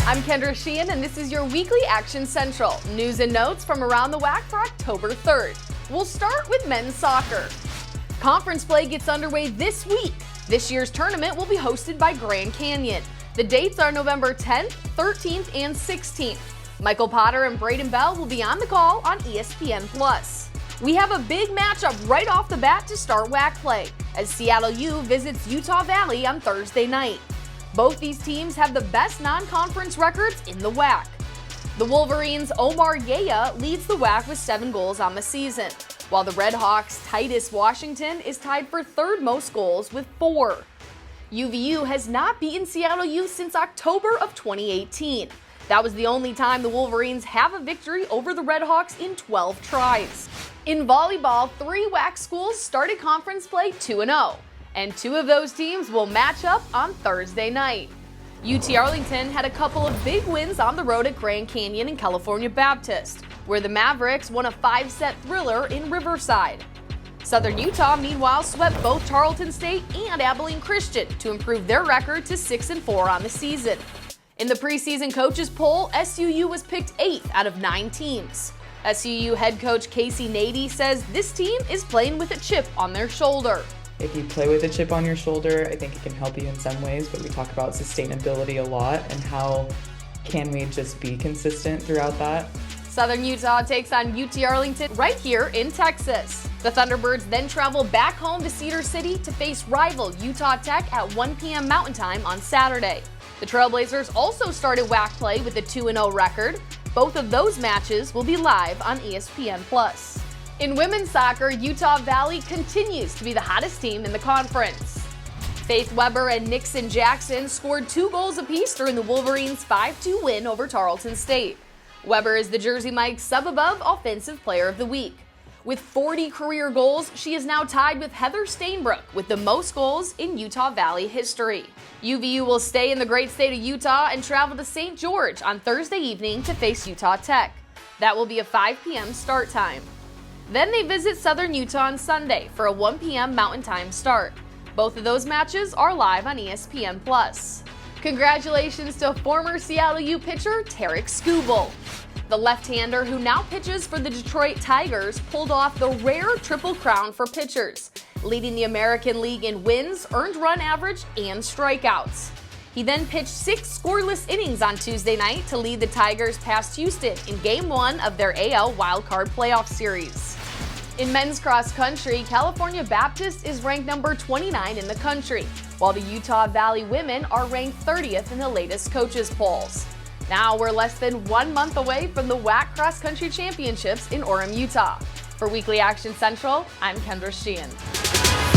I'm Kendra Sheehan, and this is your weekly Action Central. News and notes from around the WAC for October 3rd. We'll start with men's soccer. Conference play gets underway this week. This year's tournament will be hosted by Grand Canyon. The dates are November 10th, 13th, and 16th. Michael Potter and Braden Bell will be on the call on ESPN+. We have a big matchup right off the bat to start WAC play, as Seattle U visits Utah Valley on Thursday night. Both these teams have the best non-conference records in the WAC. The Wolverines' Omar Yaya leads the WAC with 7 goals on the season, while the Red Hawks' Titus Washington is tied for third most goals with 4. UVU has not beaten Seattle U since October of 2018. That was the only time the Wolverines have a victory over the Red Hawks in 12 tries. In volleyball, 3 WAC schools started conference play 2-0. And 2 of those teams will match up on Thursday night. UT Arlington had a couple of big wins on the road at Grand Canyon and California Baptist, where the Mavericks won a 5-set thriller in Riverside. Southern Utah, meanwhile, swept both Tarleton State and Abilene Christian to improve their record to 6-4 on the season. In the preseason coaches poll, SUU was picked 8th out of 9 teams. SUU head coach Kacey Nady says this team is playing with a chip on their shoulder. If you play with a chip on your shoulder, I think it can help you in some ways, but we talk about sustainability a lot and how can we just be consistent throughout that. Southern Utah takes on UT Arlington right here in Texas. The Thunderbirds then travel back home to Cedar City to face rival Utah Tech at 1 p.m. Mountain Time on Saturday. The Trailblazers also started WAC play with a 2-0 record. Both of those matches will be live on ESPN+. In women's soccer, Utah Valley continues to be the hottest team in the conference. Faith Weber and Nixon Jackson scored 2 goals apiece during the Wolverines' 5-2 win over Tarleton State. Weber is the Jersey Mike's sub-above Offensive Player of the Week. With 40 career goals, she is now tied with Heather Stainbrook with the most goals in Utah Valley history. UVU will stay in the great state of Utah and travel to St. George on Thursday evening to face Utah Tech. That will be a 5 p.m. start time. Then they visit Southern Utah on Sunday for a 1 p.m. Mountain Time start. Both of those matches are live on ESPN+. Congratulations to former Seattle U pitcher Tarek Skubal. The left-hander who now pitches for the Detroit Tigers pulled off the rare Triple Crown for pitchers, leading the American League in wins, earned run average, and strikeouts. He then pitched 6 scoreless innings on Tuesday night to lead the Tigers past Houston in Game 1 of their AL Wildcard Playoff Series. In men's cross country, California Baptist is ranked number 29 in the country, while the Utah Valley women are ranked 30th in the latest coaches polls. Now we're less than 1 month away from the WAC Cross Country Championships in Orem, Utah. For Weekly Action Central, I'm Kendra Sheehan.